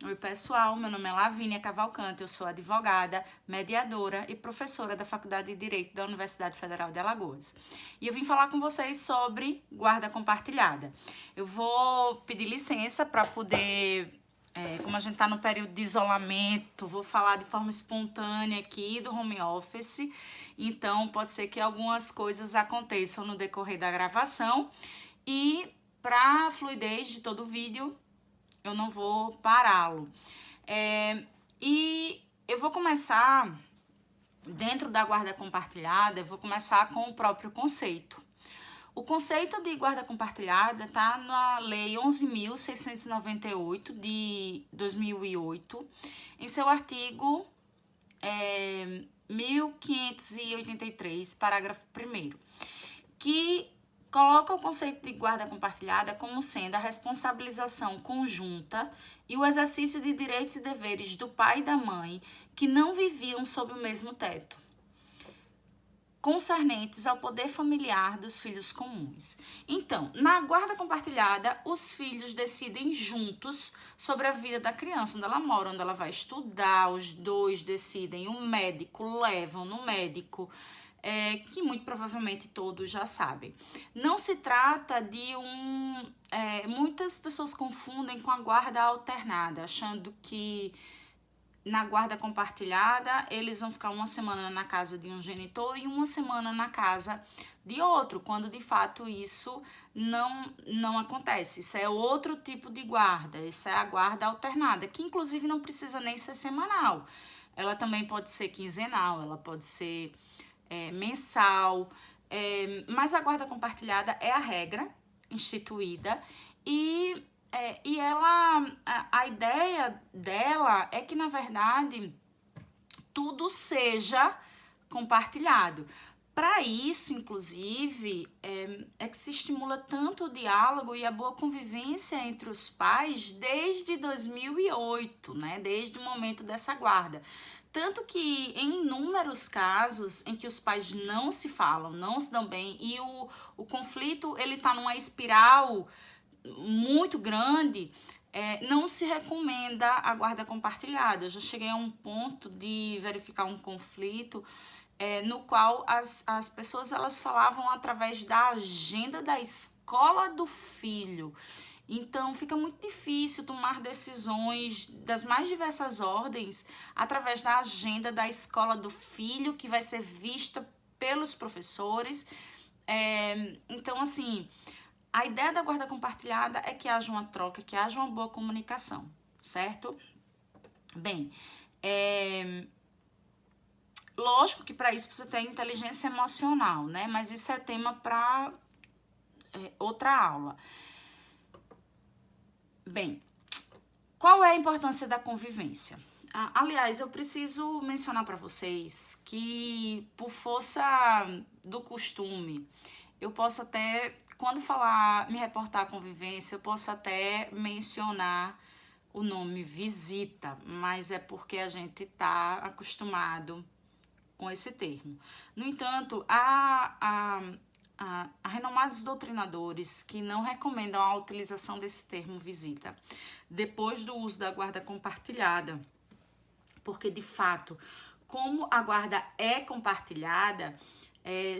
Oi, pessoal, meu nome é Lavínia Cavalcante, eu sou advogada, mediadora e professora da Faculdade de Direito da Universidade Federal de Alagoas. E eu vim falar com vocês sobre guarda compartilhada. Eu vou pedir licença para poder, como a gente está no período de isolamento, vou falar de forma espontânea aqui do home office, então pode ser que algumas coisas aconteçam no decorrer da gravação e para a fluidez de todo o vídeo, eu não vou pará-lo. E eu vou começar, dentro da guarda compartilhada, eu vou começar com o próprio conceito. O conceito de guarda compartilhada está na Lei 11.698 de 2008, em seu artigo 1583, parágrafo 1º, que coloca o conceito de guarda compartilhada como sendo a responsabilização conjunta e o exercício de direitos e deveres do pai e da mãe que não viviam sob o mesmo teto, concernentes ao poder familiar dos filhos comuns. Então, na guarda compartilhada, os filhos decidem juntos sobre a vida da criança, onde ela mora, onde ela vai estudar, os dois decidem, o médico levam no médico, que muito provavelmente todos já sabem. Não se trata de muitas pessoas confundem com a guarda alternada, achando que na guarda compartilhada eles vão ficar uma semana na casa de um genitor e uma semana na casa de outro, quando de fato isso não acontece. Isso é outro tipo de guarda, isso é a guarda alternada, que inclusive não precisa nem ser semanal. Ela também pode ser quinzenal, ela pode ser mensal, mas a guarda compartilhada é a regra instituída e a ideia dela é que, na verdade, tudo seja compartilhado. Para isso, inclusive, é que se estimula tanto o diálogo e a boa convivência entre os pais desde 2008, né? Desde o momento dessa guarda. Tanto que em inúmeros casos em que os pais não se falam, não se dão bem, e o conflito ele tá numa espiral muito grande, não se recomenda a guarda compartilhada. Eu já cheguei a um ponto de verificar um conflito no qual as pessoas elas falavam através da agenda da escola do filho. Então, fica muito difícil tomar decisões das mais diversas ordens através da agenda da escola do filho, que vai ser vista pelos professores. Então, assim, a ideia da guarda compartilhada é que haja uma troca, que haja uma boa comunicação, certo? Bem, lógico que para isso precisa ter inteligência emocional, né? Mas isso é tema para outra aula. Bem, qual é a importância da convivência? Aliás, eu preciso mencionar para vocês que, por força do costume, eu posso até, quando me reportar à convivência, eu posso até mencionar o nome visita, mas é porque a gente está acostumado com esse termo. No entanto, há renomados doutrinadores que não recomendam a utilização desse termo visita depois do uso da guarda compartilhada, porque de fato, como a guarda é compartilhada,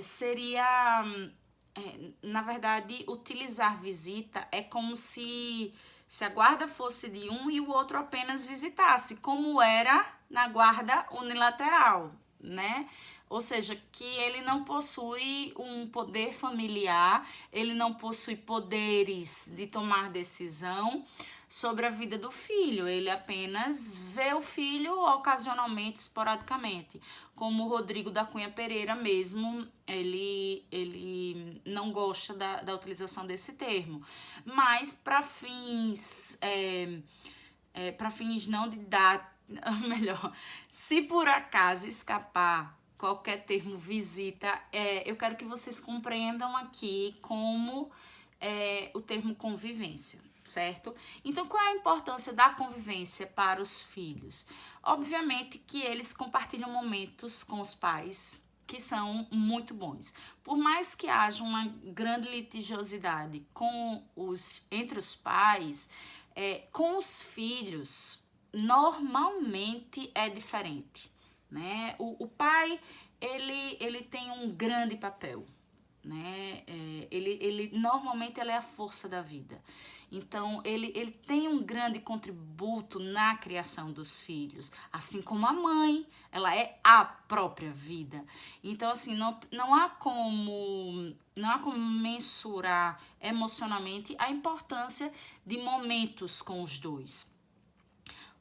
seria, na verdade, utilizar visita é como se a guarda fosse de um e o outro apenas visitasse, como era na guarda unilateral, né? Ou seja, que ele não possui um poder familiar, ele não possui poderes de tomar decisão sobre a vida do filho, ele apenas vê o filho ocasionalmente, esporadicamente. Como o Rodrigo da Cunha Pereira mesmo, ele não gosta da utilização desse termo. Mas para fins não didáticos, melhor, se por acaso escapar qualquer termo visita, eu quero que vocês compreendam aqui como o termo convivência, certo? Então, qual é a importância da convivência para os filhos? Obviamente que eles compartilham momentos com os pais que são muito bons. Por mais que haja uma grande litigiosidade entre os pais, com os filhos, normalmente é diferente, né? O pai, ele tem um grande papel, né? Normalmente ele é a força da vida. Então, ele tem um grande contributo na criação dos filhos, assim como a mãe, ela é a própria vida. Então, assim, não há como mensurar emocionalmente a importância de momentos com os dois.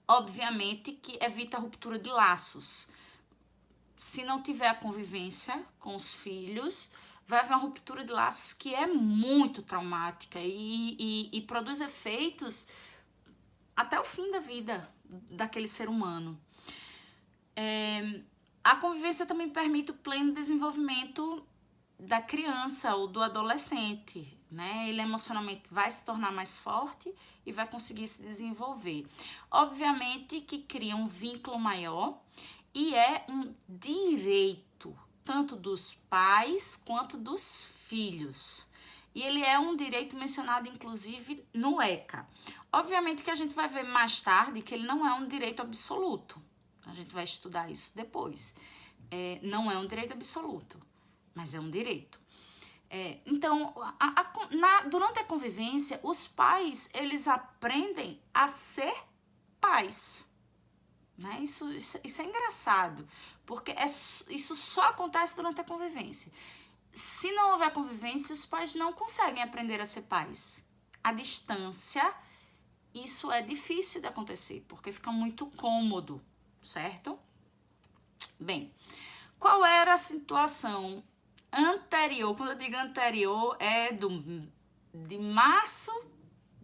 Obviamente que evita a ruptura de laços. Se não tiver a convivência com os filhos, vai haver uma ruptura de laços que é muito traumática e produz efeitos até o fim da vida daquele ser humano. A convivência também permite o pleno desenvolvimento da criança ou do adolescente, né? Ele emocionalmente vai se tornar mais forte e vai conseguir se desenvolver. Obviamente que cria um vínculo maior e é um direito tanto dos pais quanto dos filhos. E ele é um direito mencionado, inclusive, no ECA. Obviamente que a gente vai ver mais tarde que ele não é um direito absoluto. A gente vai estudar isso depois. Não é um direito absoluto, mas é um direito. Então, durante a convivência, os pais, eles aprendem a ser pais. Né? Isso é engraçado, porque isso só acontece durante a convivência. Se não houver convivência, os pais não conseguem aprender a ser pais. À distância, isso é difícil de acontecer, porque fica muito cômodo, certo? Bem, qual era a situação anterior? Quando eu digo anterior, é do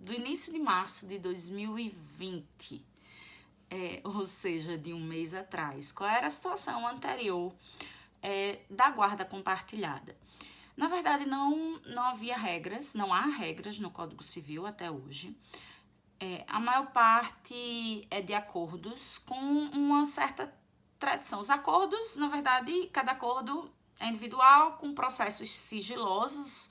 início de março de 2020. Ou seja, de um mês atrás. Qual era a situação anterior da guarda compartilhada? Na verdade, não havia regras, não há regras no Código Civil até hoje. A maior parte é de acordos com uma certa tradição. Os acordos, na verdade, cada acordo é individual, com processos sigilosos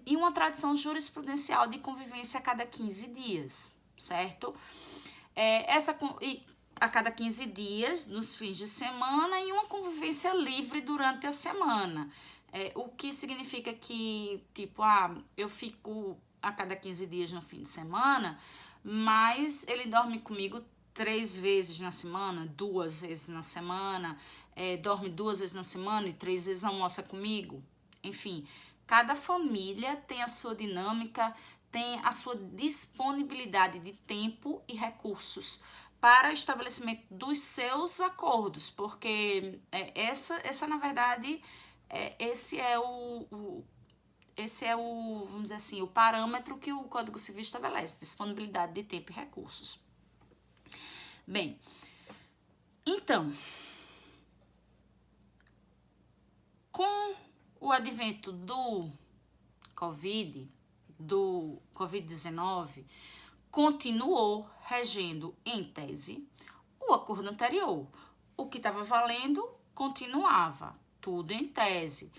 e uma tradição jurisprudencial de convivência a cada 15 dias, certo? A cada 15 dias, nos fins de semana, e uma convivência livre durante a semana. O que significa que, tipo, eu fico a cada 15 dias no fim de semana, mas ele dorme comigo 3 vezes na semana, 2 vezes na semana, dorme 2 vezes na semana e 3 vezes almoça comigo. Enfim, cada família tem a sua dinâmica, tem a sua disponibilidade de tempo e recursos para o estabelecimento dos seus acordos, porque essa na verdade, esse é o, vamos dizer assim, o parâmetro que o Código Civil estabelece, disponibilidade de tempo e recursos. Bem, então, com o advento do Covid-19, continuou regendo, em tese, o acordo anterior. O que estava valendo continuava, tudo em tese.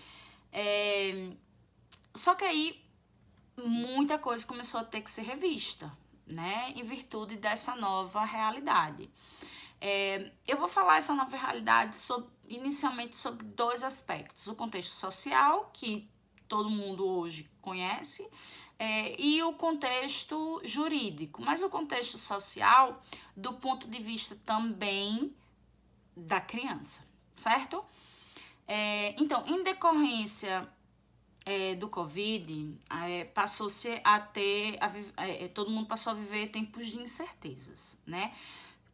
Só que aí muita coisa começou a ter que ser revista, né? Em virtude dessa nova realidade. Eu vou falar essa nova realidade inicialmente sobre 2 aspectos. O contexto social, que todo mundo hoje conhece, e o contexto jurídico. Mas o contexto social, do ponto de vista também da criança, certo? Então, em decorrência do Covid, passou-se a ter, todo mundo passou a viver tempos de incertezas, né?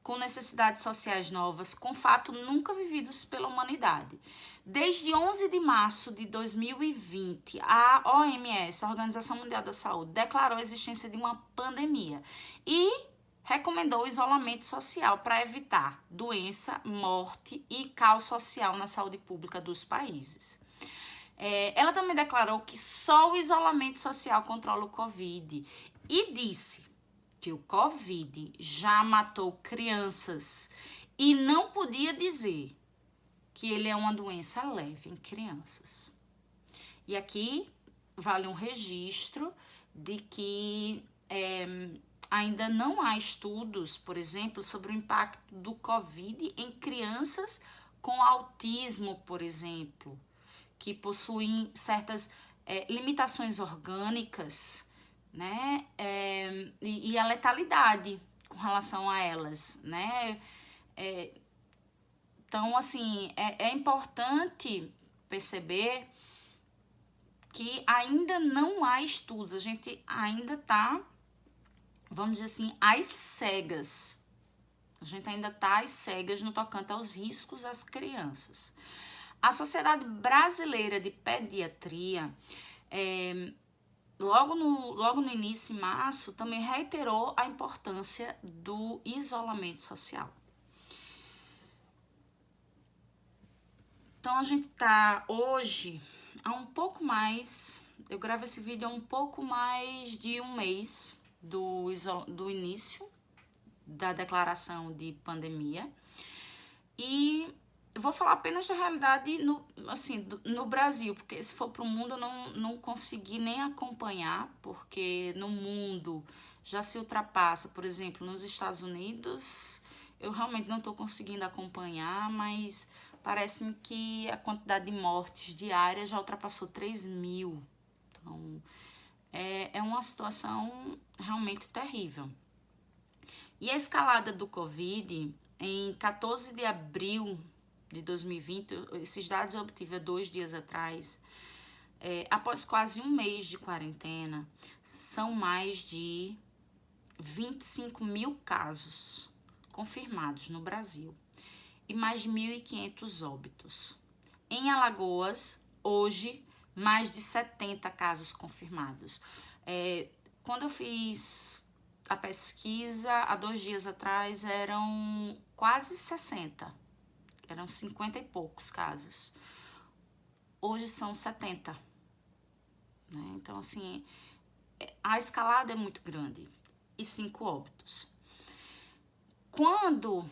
Com necessidades sociais novas, com fatos nunca vividos pela humanidade. Desde 11 de março de 2020, a OMS, a Organização Mundial da Saúde, declarou a existência de uma pandemia e recomendou o isolamento social para evitar doença, morte e caos social na saúde pública dos países. Ela também declarou que só o isolamento social controla o Covid e disse que o Covid já matou crianças e não podia dizer que ele é uma doença leve em crianças. E aqui vale um registro de que ainda não há estudos, por exemplo, sobre o impacto do Covid em crianças com autismo, por exemplo, que possuem certas limitações orgânicas, né? E a letalidade com relação a elas, né? Então, assim, é importante perceber que ainda não há estudos, a gente ainda está, vamos dizer assim, às cegas. A gente ainda está às cegas no tocante aos riscos às crianças. A Sociedade Brasileira de Pediatria, logo no início, em março, também reiterou a importância do isolamento social. Então, a gente está hoje há um pouco mais, eu gravo esse vídeo há um pouco mais de um mês do início da declaração de pandemia, e eu vou falar apenas da realidade no Brasil, porque se for para o mundo eu não consegui nem acompanhar, porque no mundo já se ultrapassa, por exemplo, nos Estados Unidos, eu realmente não estou conseguindo acompanhar, mas parece-me que a quantidade de mortes diárias já ultrapassou 3.000. Então, é uma situação realmente terrível. E a escalada do Covid, em 14 de abril de 2020, esses dados eu obtive há 2 dias atrás, após quase um mês de quarentena, são mais de 25 mil casos confirmados no Brasil e mais de 1.500 óbitos. Em Alagoas, hoje, mais de 70 casos confirmados. Quando eu fiz a pesquisa, há 2 dias atrás, eram quase 60. Eram 50 e poucos casos. Hoje são 70. Né? Então, assim, a escalada é muito grande. E 5 óbitos. Quando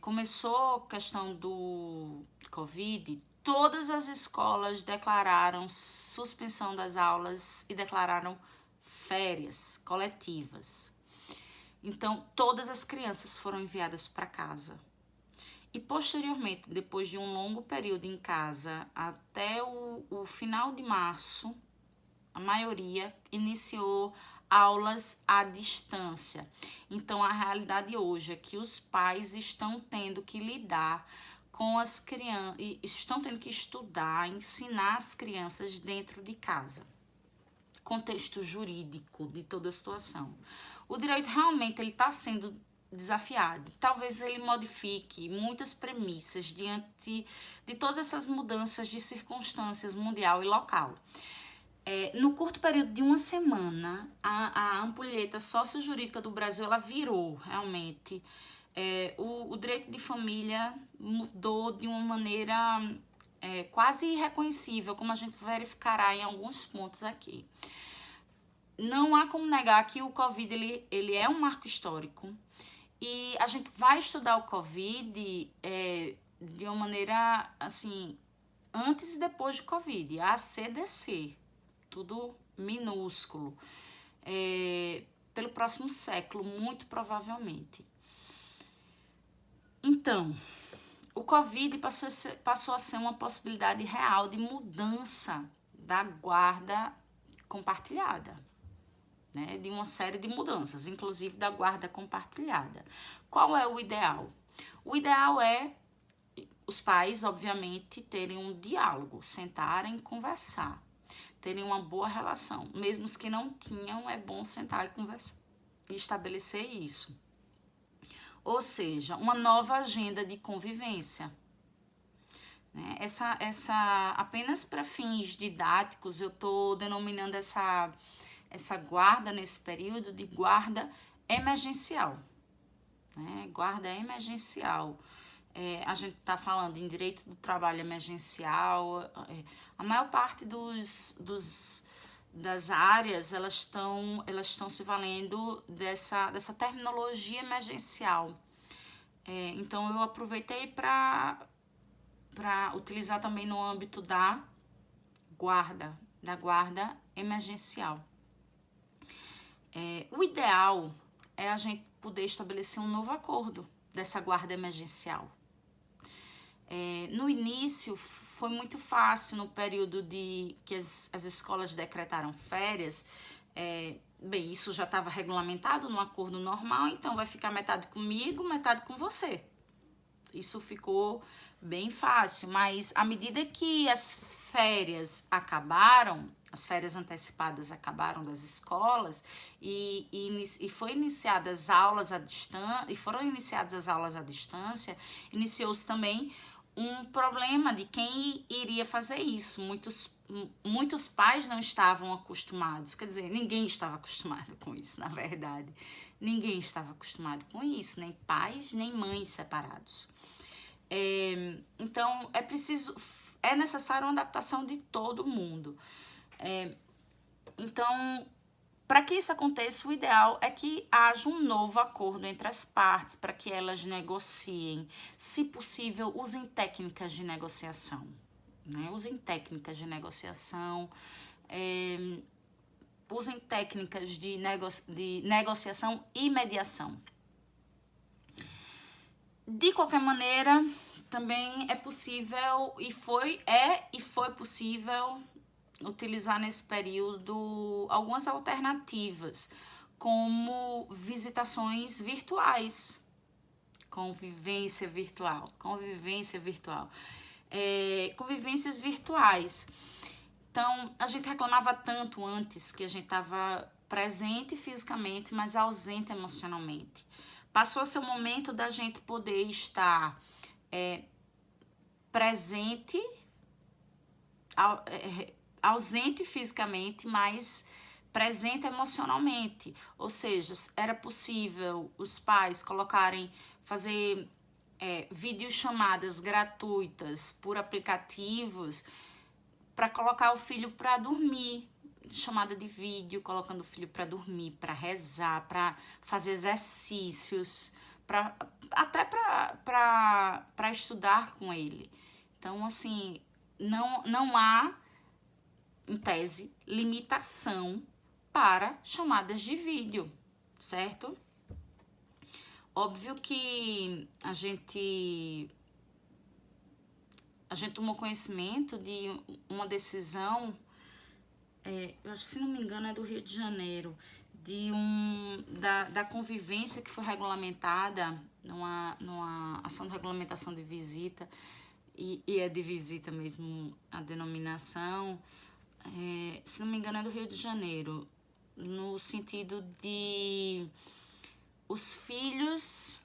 começou a questão do Covid, todas as escolas declararam suspensão das aulas e declararam férias coletivas. Então, todas as crianças foram enviadas para casa. E, posteriormente, depois de um longo período em casa, até o final de março, a maioria iniciou aulas à distância. Então, a realidade hoje é que os pais estão tendo que lidar com as crianças, estão tendo que estudar, ensinar as crianças dentro de casa. Contexto jurídico de toda a situação. O direito realmente ele está sendo desafiado. Talvez ele modifique muitas premissas diante de todas essas mudanças de circunstâncias mundial e local. No curto período de uma semana, a ampulheta sociojurídica do Brasil ela virou realmente. O direito de família mudou de uma maneira quase irreconhecível, como a gente verificará em alguns pontos aqui. Não há como negar que o Covid ele é um marco histórico e a gente vai estudar o Covid de uma maneira assim, antes e depois do Covid, a CDC. Tudo minúsculo, pelo próximo século, muito provavelmente. Então, o Covid passou a ser uma possibilidade real de mudança da guarda compartilhada, né? De uma série de mudanças, inclusive da guarda compartilhada. Qual é o ideal? O ideal é os pais, obviamente, terem um diálogo, sentarem e conversar. Terem uma boa relação. Mesmo os que não tinham, é bom sentar e conversar e estabelecer isso. Ou seja, uma nova agenda de convivência. Né? Apenas para fins didáticos, eu estou denominando essa guarda nesse período de guarda emergencial. Né? Guarda emergencial. A gente está falando em direito do trabalho emergencial. A maior parte das áreas elas estão se valendo dessa terminologia emergencial. Então eu aproveitei para utilizar também no âmbito da guarda emergencial. O ideal é a gente poder estabelecer um novo acordo dessa guarda emergencial. No início foi muito fácil, no período que as escolas decretaram férias, bem, isso já estava regulamentado no acordo normal, então vai ficar metade comigo, metade com você. Isso ficou bem fácil, mas à medida que as férias acabaram, as férias antecipadas acabaram das escolas e foram iniciadas as aulas à distância, iniciou-se também um problema de quem iria fazer isso. Muitos pais não estavam acostumados, quer dizer, ninguém estava acostumado com isso, na verdade. Ninguém estava acostumado com isso, nem pais, nem mães separados. Então, é necessário uma adaptação de todo mundo. Então, para que isso aconteça, o ideal é que haja um novo acordo entre as partes, para que elas negociem. Se possível, usem técnicas de negociação. Né? Usem técnicas de negociação, usem técnicas de negociação e mediação. De qualquer maneira, também é possível e foi possível utilizar nesse período algumas alternativas, como visitações virtuais, convivências virtuais. Então, a gente reclamava tanto antes que a gente estava presente fisicamente, mas ausente emocionalmente. Passou a ser o momento da gente poder estar presente, ausente fisicamente, mas presente emocionalmente. Ou seja, era possível os pais fazer videochamadas gratuitas por aplicativos para colocar o filho para dormir. Chamada de vídeo, colocando o filho para dormir, para rezar, para fazer exercícios, até para estudar com ele. Então, assim, não há, em tese, limitação para chamadas de vídeo, certo? Óbvio que a gente tomou conhecimento de uma decisão, se não me engano é do Rio de Janeiro, da convivência que foi regulamentada numa ação de regulamentação de visita, e é de visita mesmo a denominação, se não me engano é do Rio de Janeiro, no sentido de os filhos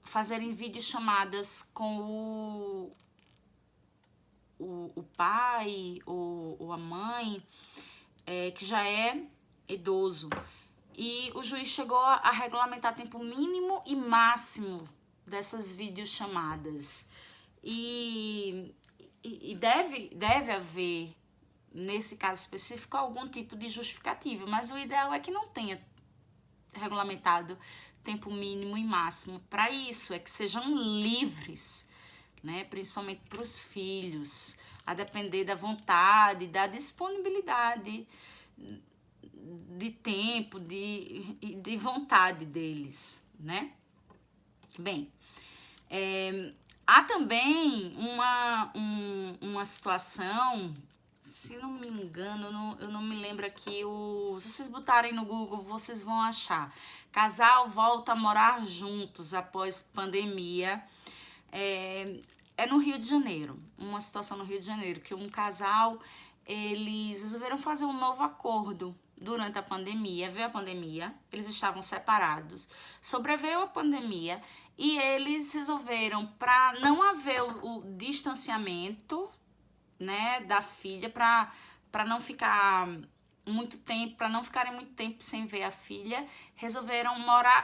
fazerem videochamadas com o pai ou a mãe, que já é idoso. E o juiz chegou a regulamentar tempo mínimo e máximo dessas videochamadas. E deve haver, nesse caso específico, algum tipo de justificativa. Mas o ideal é que não tenha regulamentado tempo mínimo e máximo para isso. É que sejam livres, né? Principalmente para os filhos, a depender da vontade, da disponibilidade de tempo, de vontade deles, né? Bem, há também uma situação, se não me engano, eu não me lembro aqui, se vocês botarem no Google, vocês vão achar. Casal volta a morar juntos após pandemia. É no Rio de Janeiro, uma situação no Rio de Janeiro, que um casal, eles resolveram fazer um novo acordo durante a pandemia. Veio a pandemia, eles estavam separados, sobreveio a pandemia e eles resolveram, para não haver o distanciamento, né, da filha, para não ficar muito tempo, para não ficarem muito tempo sem ver a filha, resolveram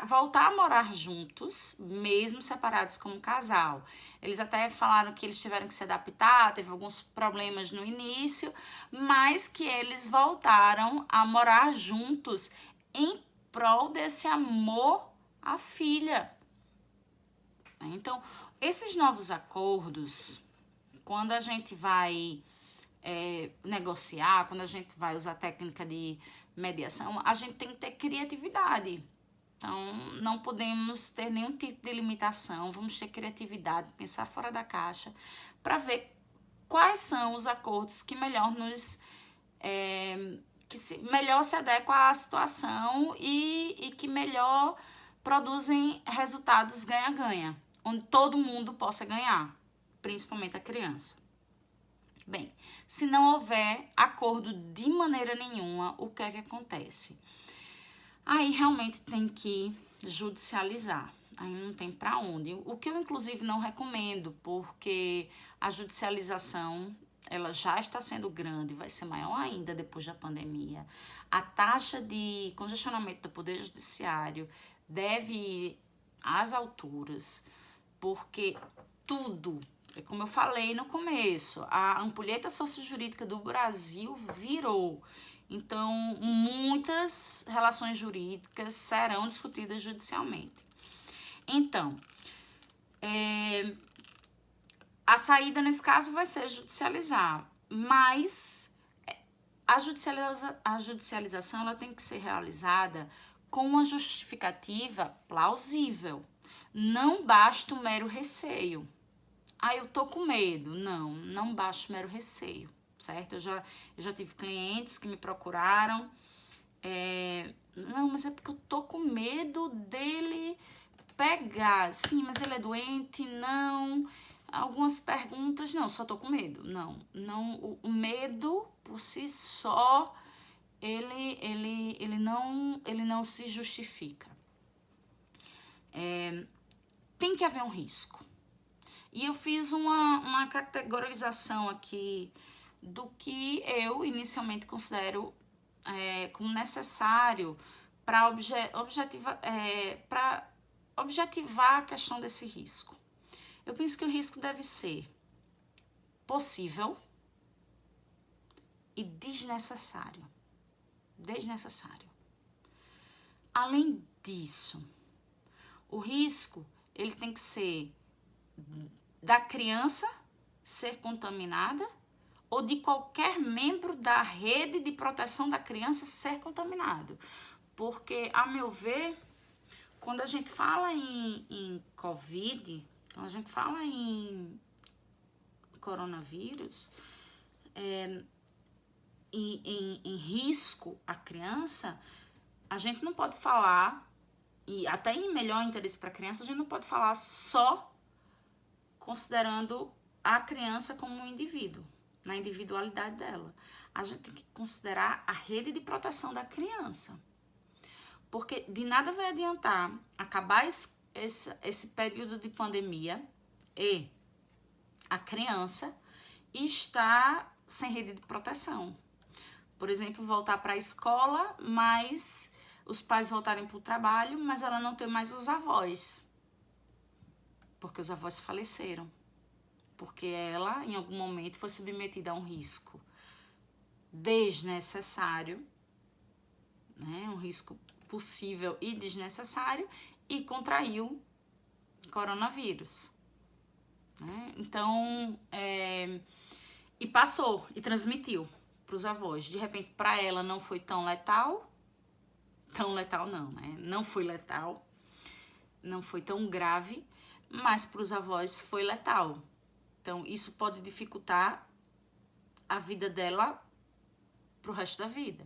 voltar a morar juntos, mesmo separados como casal. Eles até falaram que eles tiveram que se adaptar, teve alguns problemas no início, mas que eles voltaram a morar juntos em prol desse amor à filha. Então, esses novos acordos, quando a gente vai negociar, quando a gente vai usar a técnica de mediação, a gente tem que ter criatividade. Então, não podemos ter nenhum tipo de limitação, vamos ter criatividade, pensar fora da caixa, para ver quais são os acordos que melhor melhor se adequam à situação e que melhor produzem resultados ganha-ganha, onde todo mundo possa ganhar, principalmente a criança. Bem, se não houver acordo de maneira nenhuma, o que é que acontece? Aí realmente tem que judicializar, aí não tem para onde. O que eu inclusive não recomendo, porque a judicialização ela já está sendo grande, vai ser maior ainda depois da pandemia. A taxa de congestionamento do Poder Judiciário deve ir às alturas, porque tudo, como eu falei no começo, a ampulheta sociojurídica do Brasil virou. Então, muitas relações jurídicas serão discutidas judicialmente. Então, a saída nesse caso vai ser judicializar, mas a judicialização ela tem que ser realizada com uma justificativa plausível. Não basta o mero receio. Eu tô com medo. Não basta o mero receio, certo? Eu já tive clientes que me procuraram. Não, mas é porque eu tô com medo dele pegar. Sim, mas ele é doente? Não. Algumas perguntas, não, só tô com medo. Não, o medo por si só, ele não se justifica. Tem que haver um risco. E eu fiz uma categorização aqui do que eu inicialmente considero como necessário para objetivar a questão desse risco. Eu penso que o risco deve ser possível e desnecessário. Além disso, o risco ele tem que ser da criança ser contaminada ou de qualquer membro da rede de proteção da criança ser contaminado. Porque, a meu ver, quando a gente fala em Covid, quando a gente fala em coronavírus, em risco à criança, a gente não pode falar, e até em melhor interesse para a criança, a gente não pode falar só considerando a criança como um indivíduo, na individualidade dela. A gente tem que considerar a rede de proteção da criança. Porque de nada vai adiantar acabar esse período de pandemia e a criança está sem rede de proteção. Por exemplo, voltar para a escola, mas os pais voltarem para o trabalho, mas ela não tem mais os avós. Porque os avós faleceram. Porque ela, em algum momento, foi submetida a um risco desnecessário, né? Um risco possível e desnecessário, e contraiu coronavírus. Né? Então, e passou, e transmitiu para os avós. De repente, para ela não foi tão letal não, né? Não foi letal, não foi tão grave, mas para os avós foi letal. Então, isso pode dificultar a vida dela para o resto da vida.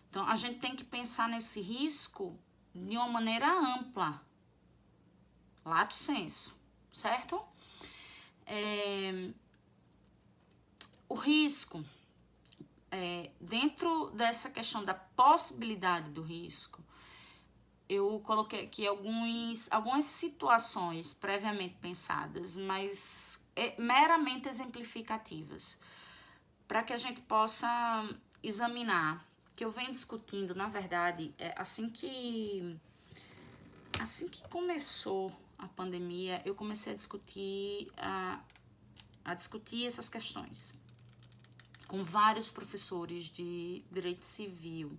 Então, a gente tem que pensar nesse risco de uma maneira ampla, lato sensu, certo? O risco, dentro dessa questão da possibilidade do risco, eu coloquei aqui algumas situações previamente pensadas, mas meramente exemplificativas, para que a gente possa examinar, que eu venho discutindo, na verdade, assim que começou a pandemia, eu comecei a discutir essas questões com vários professores de direito civil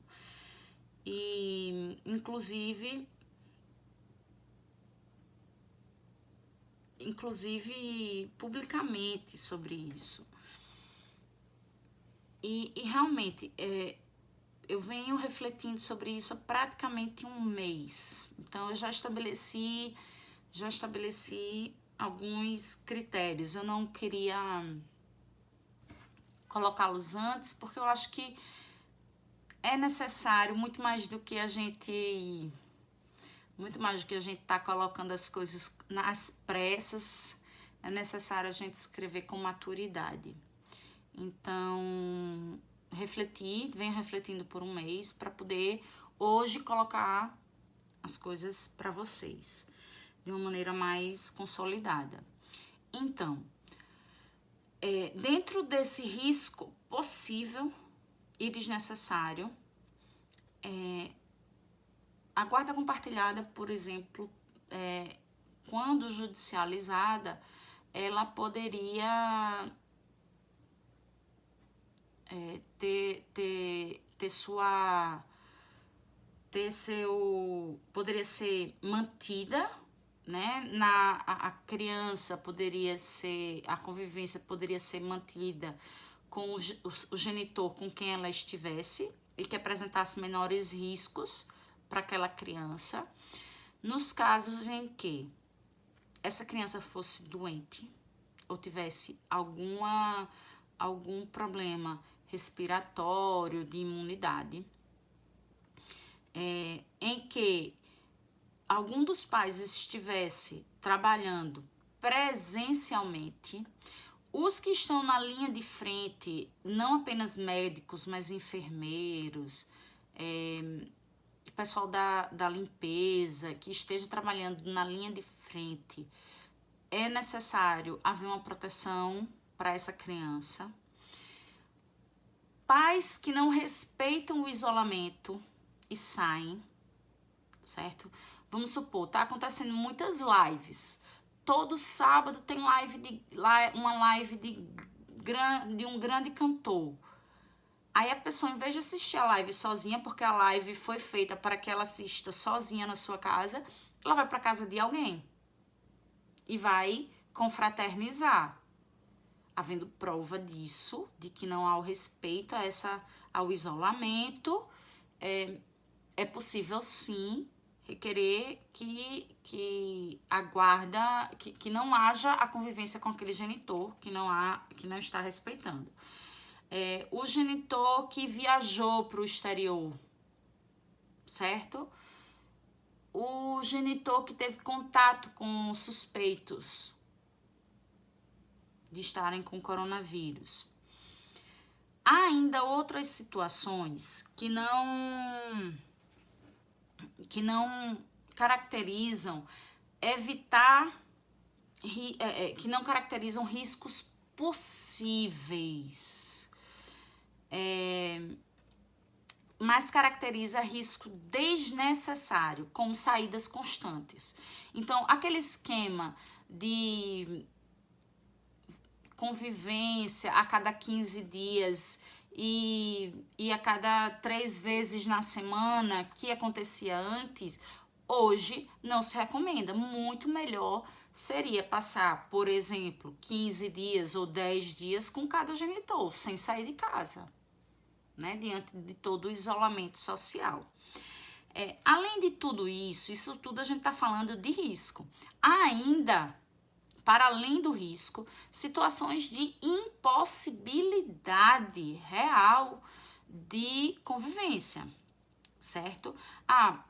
e, inclusive publicamente sobre isso. E realmente, eu venho refletindo sobre isso há praticamente um mês. Então, eu já estabeleci alguns critérios. Eu não queria colocá-los antes, porque eu acho que é necessário, muito mais do que a gente tá colocando as coisas nas pressas, é necessário a gente escrever com maturidade. Então, venho refletindo por um mês para poder hoje colocar as coisas para vocês de uma maneira mais consolidada. Então, dentro desse risco possível e desnecessário, a guarda compartilhada, por exemplo, quando judicializada, ela poderia poderia ser mantida, né? A criança a convivência poderia ser mantida com o genitor com quem ela estivesse e que apresentasse menores riscos para aquela criança. Nos casos em que essa criança fosse doente ou tivesse algum problema respiratório, de imunidade, em que algum dos pais estivesse trabalhando presencialmente, os que estão na linha de frente, não apenas médicos, mas enfermeiros, pessoal da limpeza, que esteja trabalhando na linha de frente, é necessário haver uma proteção para essa criança. Pais que não respeitam o isolamento e saem, certo? Vamos supor, tá acontecendo muitas lives. Todo sábado tem uma live de um grande cantor. Aí a pessoa, em vez de assistir a live sozinha, porque a live foi feita para que ela assista sozinha na sua casa, ela vai para casa de alguém e vai confraternizar. Havendo prova disso, de que não há o respeito ao isolamento, é possível sim requerer que a guarda, que não haja a convivência com aquele genitor que não está respeitando. O genitor que viajou para o exterior, certo? O genitor que teve contato com suspeitos de estarem com coronavírus. Há ainda outras situações que não caracterizam que não caracterizam riscos possíveis, mas caracteriza risco desnecessário, como saídas constantes. Então, aquele esquema de convivência a cada 15 dias e a cada 3 vezes na semana que acontecia antes, hoje não se recomenda. Muito melhor seria passar, por exemplo, 15 dias ou 10 dias com cada genitor, sem sair de casa, né? Diante de todo o isolamento social. Além de tudo isso tudo a gente está falando de risco. Há ainda, para além do risco, situações de impossibilidade real de convivência, certo?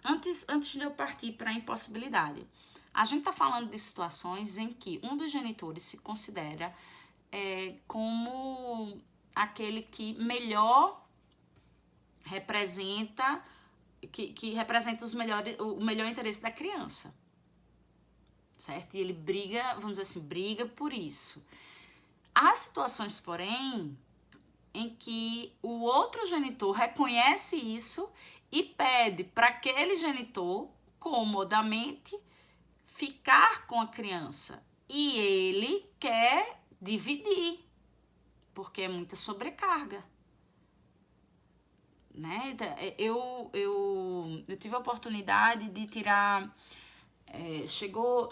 Antes de eu partir para a impossibilidade, a gente está falando de situações em que um dos genitores se considera como aquele que melhor representa, que representa o melhor interesse da criança, certo? E ele briga, vamos dizer assim, briga por isso. Há situações, porém, em que o outro genitor reconhece isso e pede para aquele genitor, comodamente, ficar com a criança. E ele quer dividir, porque é muita sobrecarga, né? Eu tive a oportunidade de tirar... chegou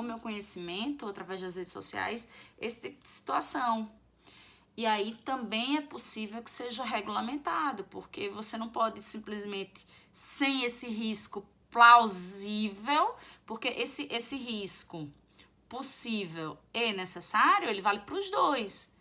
meu conhecimento através das redes sociais esse tipo de situação E aí também é possível que seja regulamentado, porque você não pode simplesmente, sem esse risco plausível, porque esse risco possível e necessário, ele vale para os dois.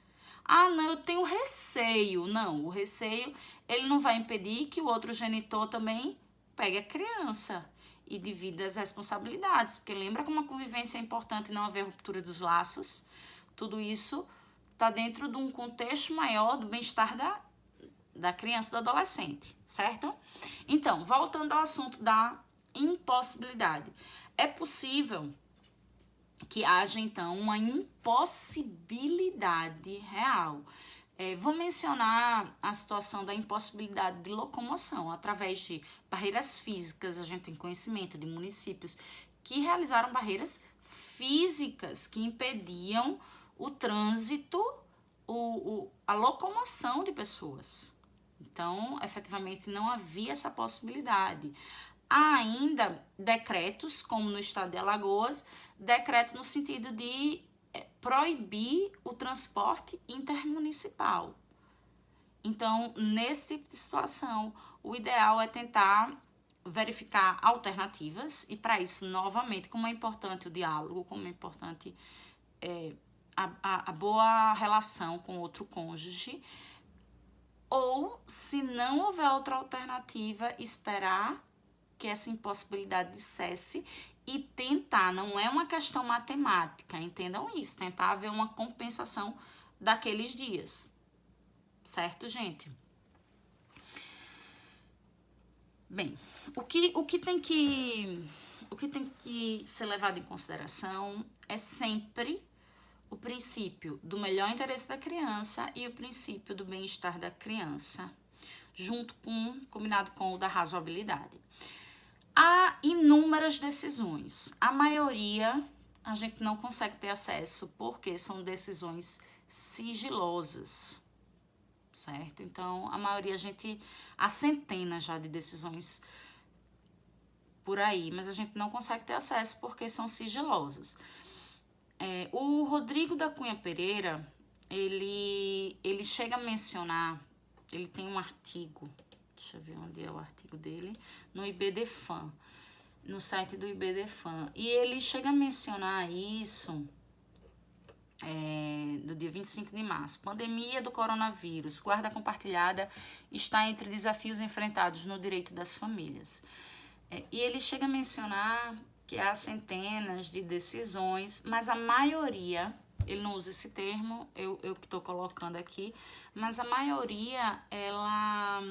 Ah, não, eu tenho receio. Não, o receio, ele não vai impedir que o outro genitor também pegue a criança e divida as responsabilidades, porque lembra como a convivência é importante não haver ruptura dos laços? Tudo isso está dentro de um contexto maior do bem-estar da criança e do adolescente, certo? Então, voltando ao assunto da impossibilidade. É possível que haja, então, uma impossibilidade real. Vou mencionar a situação da impossibilidade de locomoção através de barreiras físicas. A gente tem conhecimento de municípios que realizaram barreiras físicas que impediam o trânsito, a locomoção de pessoas. Então, efetivamente, não havia essa possibilidade. Há ainda decretos, como no estado de Alagoas, decreto no sentido de proibir o transporte intermunicipal. Então, nesse tipo de situação, o ideal é tentar verificar alternativas e, para isso, novamente, como é importante o diálogo, como é importante a boa relação com outro cônjuge, ou, se não houver outra alternativa, esperar que essa impossibilidade cesse e tentar, não é uma questão matemática, entendam isso, tentar haver uma compensação daqueles dias, certo, gente? Bem, o que tem que ser levado em consideração é sempre o princípio do melhor interesse da criança e o princípio do bem-estar da criança, combinado com o da razoabilidade. Há inúmeras decisões. A maioria a gente não consegue ter acesso porque são decisões sigilosas, certo? Então, a maioria há centenas já de decisões por aí, mas a gente não consegue ter acesso porque são sigilosas. O Rodrigo da Cunha Pereira, ele chega a mencionar, ele tem um artigo, deixa eu ver onde é o artigo dele, no IBDFAN, no site do IBDFAN, e ele chega a mencionar isso do dia 25 de março. Pandemia do coronavírus, guarda compartilhada está entre desafios enfrentados no direito das famílias. E ele chega a mencionar que há centenas de decisões, mas a maioria, ele não usa esse termo, eu que estou colocando aqui, mas a maioria, ela,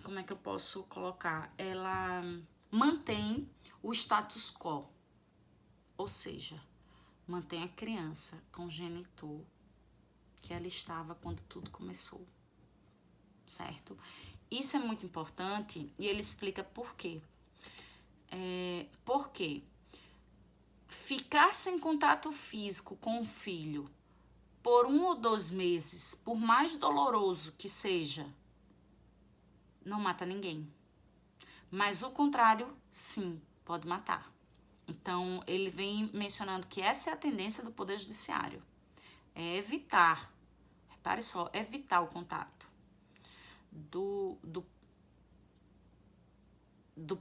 como é que eu posso colocar? Ela mantém o status quo, ou seja, mantém a criança com o genitor que ela estava quando tudo começou, certo? Isso é muito importante e ele explica por quê. Porque ficar sem contato físico com o filho por 1 ou 2 meses, por mais doloroso que seja, não mata ninguém. Mas o contrário, sim, pode matar. Então, ele vem mencionando que essa é a tendência do Poder Judiciário. É evitar, repare só, evitar o contato do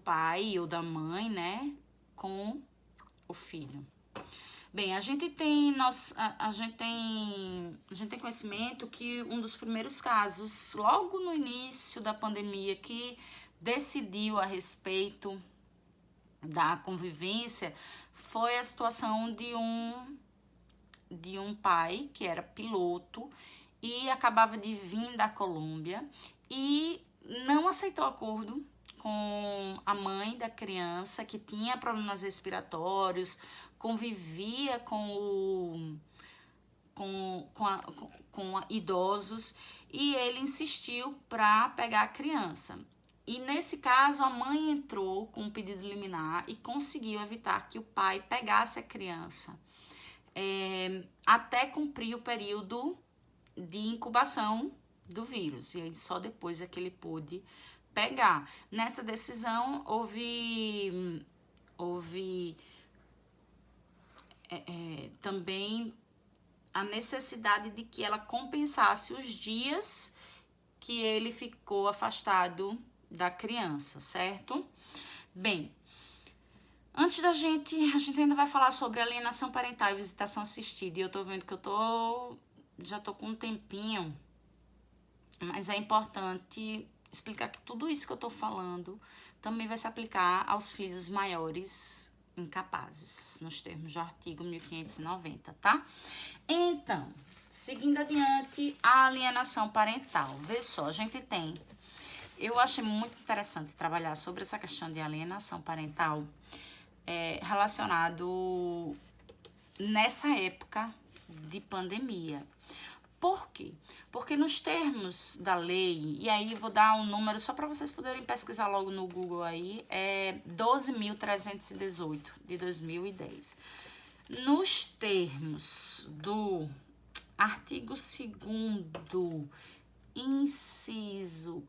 pai ou da mãe, né, com o filho. Bem, a gente tem conhecimento que um dos primeiros casos, logo no início da pandemia, que decidiu a respeito da convivência, foi a situação de um pai que era piloto e acabava de vir da Colômbia e não aceitou acordo com a mãe da criança que tinha problemas respiratórios, convivia com idosos e ele insistiu para pegar a criança. E nesse caso a mãe entrou com um pedido liminar e conseguiu evitar que o pai pegasse a criança até cumprir o período de incubação do vírus, e aí só depois é que ele pôde pegar. Nessa decisão houve também a necessidade de que ela compensasse os dias que ele ficou afastado da criança, certo? Bem, antes a gente ainda vai falar sobre alienação parental e visitação assistida. E eu tô vendo que já tô com um tempinho, mas é importante explicar que tudo isso que eu tô falando também vai se aplicar aos filhos maiores incapazes, nos termos do artigo 1590, tá? Então, seguindo adiante, a alienação parental. Vê só, a gente tem... Eu achei muito interessante trabalhar sobre essa questão de alienação parental relacionado nessa época de pandemia. Por quê? Porque nos termos da lei, e aí vou dar um número só para vocês poderem pesquisar logo no Google aí, é 12.318 de 2010. Nos termos do artigo 2º, inciso,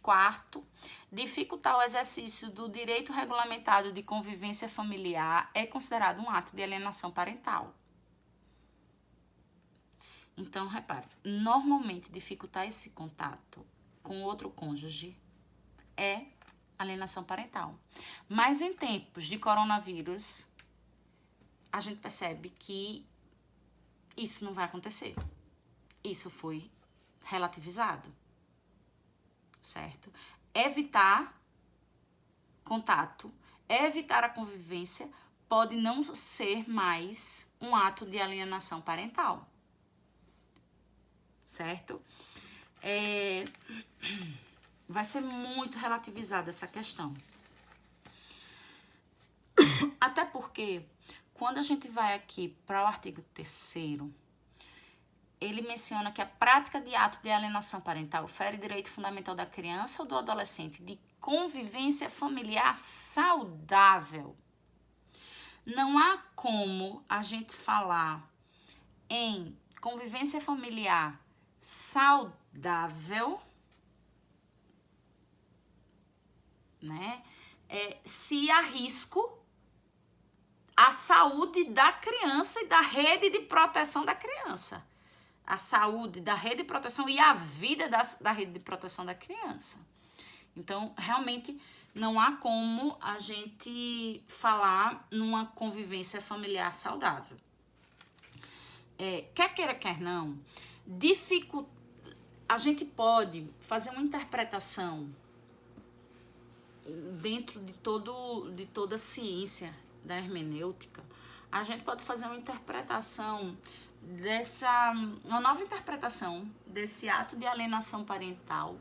quarto, dificultar o exercício do direito regulamentado de convivência familiar é considerado um ato de alienação parental. Então, repare, normalmente dificultar esse contato com outro cônjuge é alienação parental. Mas em tempos de coronavírus, a gente percebe que isso não vai acontecer. Isso foi relativizado, certo? Evitar contato, evitar a convivência pode não ser mais um ato de alienação parental. Certo? Vai ser muito relativizada essa questão. Até porque, quando a gente vai aqui para o artigo 3º, ele menciona que a prática de ato de alienação parental fere direito fundamental da criança ou do adolescente de convivência familiar saudável. Não há como a gente falar em convivência familiar saudável, né? Se há risco à saúde da criança e da rede de proteção da criança. A saúde da rede de proteção e a vida da rede de proteção da criança. Então, realmente, não há como a gente falar numa convivência familiar saudável. Quer queira, quer não, a gente pode fazer uma interpretação dentro de toda a ciência da hermenêutica. A gente pode fazer uma interpretação uma nova interpretação desse ato de alienação parental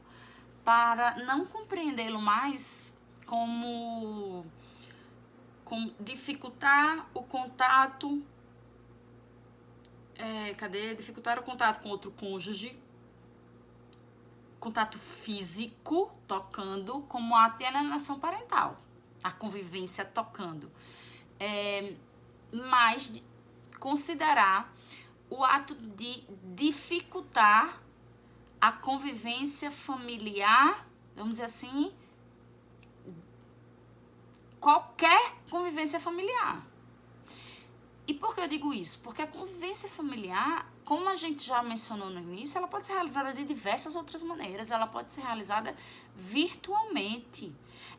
para não compreendê-lo mais como dificultar o contato dificultar o contato com outro cônjuge, contato físico, tocando, como ato de alienação parental, a convivência tocando. Mas considerar o ato de dificultar a convivência familiar, vamos dizer assim, qualquer convivência familiar. E por que eu digo isso? Porque a convivência familiar, como a gente já mencionou no início, ela pode ser realizada de diversas outras maneiras. Ela pode ser realizada virtualmente.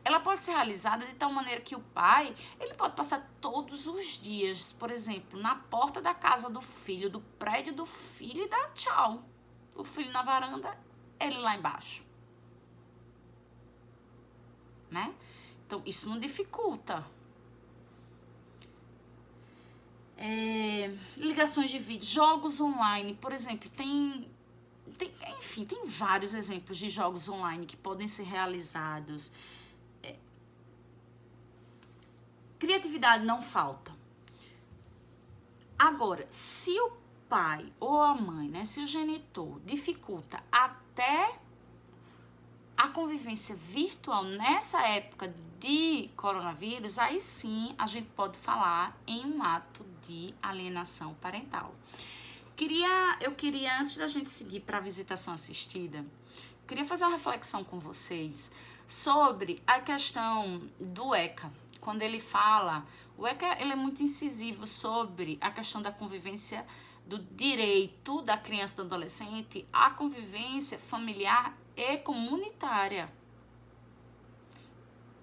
Ela pode ser realizada de tal maneira que o pai, ele pode passar todos os dias, por exemplo, na porta da casa do filho, do prédio do filho e dar tchau. O filho na varanda, ele lá embaixo. Né? Então, isso não dificulta. Ligações de vídeo, jogos online, por exemplo, tem vários exemplos de jogos online que podem ser realizados. Criatividade não falta. Agora, se o pai ou a mãe, né, se o genitor dificulta até a convivência virtual nessa época de coronavírus, aí sim a gente pode falar em um ato de alienação parental. Eu queria, antes da gente seguir para a visitação assistida, queria fazer uma reflexão com vocês sobre a questão do ECA, quando ele fala O ECA, ele é muito incisivo sobre a questão da convivência, do direito da criança e do adolescente à convivência familiar e comunitária.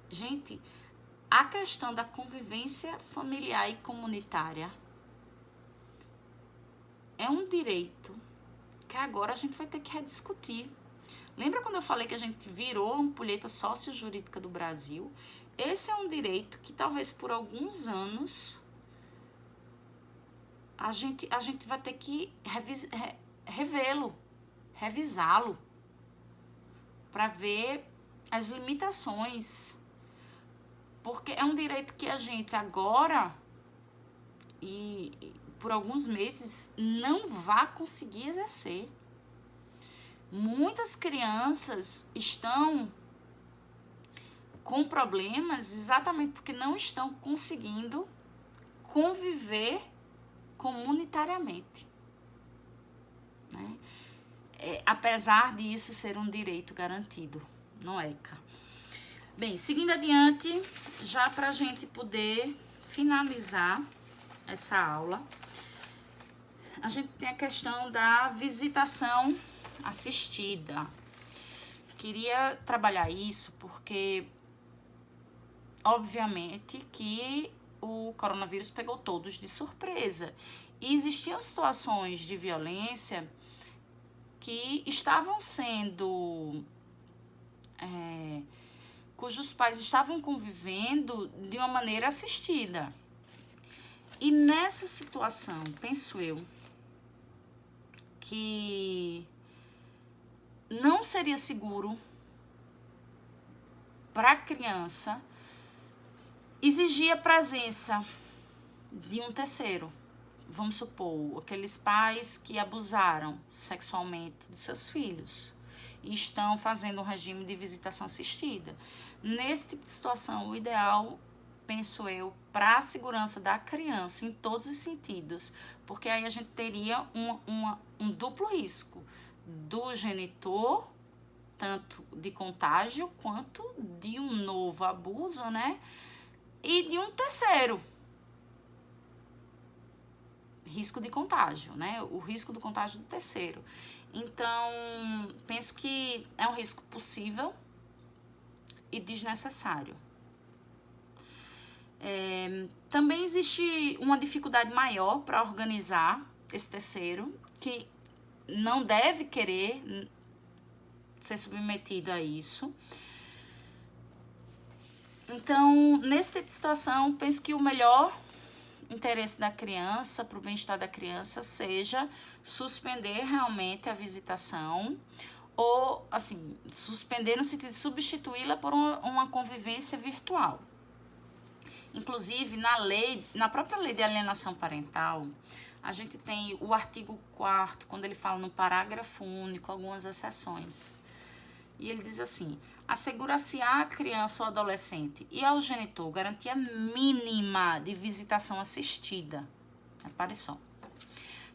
Gente, a questão da convivência familiar e comunitária é um direito que agora a gente vai ter que rediscutir. Lembra quando eu falei que a gente virou a ampulheta sócio-jurídica do Brasil? Esse é um direito que talvez por alguns anos a gente vai ter que revê-lo, revisá-lo, para ver as limitações. Porque é um direito que a gente agora, e por alguns meses, não vai conseguir exercer. Muitas crianças estão com problemas exatamente porque não estão conseguindo conviver comunitariamente, né? Apesar disso ser um direito garantido no ECA. Bem, seguindo adiante, já para a gente poder finalizar essa aula, a gente tem a questão da visitação assistida. Queria trabalhar isso porque, obviamente, que o coronavírus pegou todos de surpresa. E existiam situações de violência que estavam sendo... cujos pais estavam convivendo de uma maneira assistida. E nessa situação, penso eu, que não seria seguro para a criança exigir a presença de um terceiro. Vamos supor, aqueles pais que abusaram sexualmente dos seus filhos e estão fazendo um regime de visitação assistida. Nesse tipo de situação, o ideal, penso eu, para a segurança da criança, em todos os sentidos, porque aí a gente teria um duplo risco do genitor, tanto de contágio quanto de um novo abuso, né? E de um terceiro. Risco de contágio, né? O risco do contágio do terceiro. Então, penso que é um risco possível e desnecessário. Também existe uma dificuldade maior para organizar esse terceiro, que não deve querer ser submetido a isso. Então, nesse tipo de situação, penso que o melhor interesse da criança, para o bem-estar da criança, seja suspender realmente a visitação, ou, assim, suspender no sentido de substituí-la por uma convivência virtual. Inclusive, na própria lei de alienação parental, a gente tem o artigo 4º, quando ele fala no parágrafo único, algumas exceções. E ele diz assim: assegura-se à criança ou adolescente e ao genitor garantia mínima de visitação assistida. Repare só.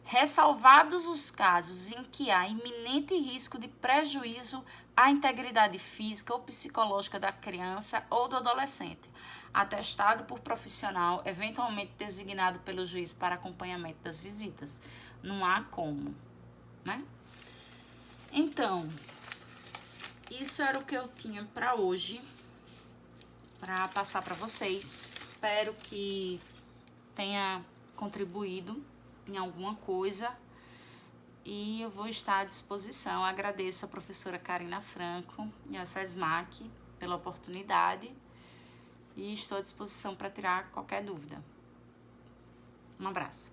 Ressalvados os casos em que há iminente risco de prejuízo à integridade física ou psicológica da criança ou do adolescente, atestado por profissional, eventualmente designado pelo juiz para acompanhamento das visitas. Não há como, né? Então, isso era o que eu tinha para hoje, para passar para vocês. Espero que tenha contribuído em alguma coisa e eu vou estar à disposição. Agradeço a professora Karina Franco e a SESMAC pela oportunidade e estou à disposição para tirar qualquer dúvida. Um abraço.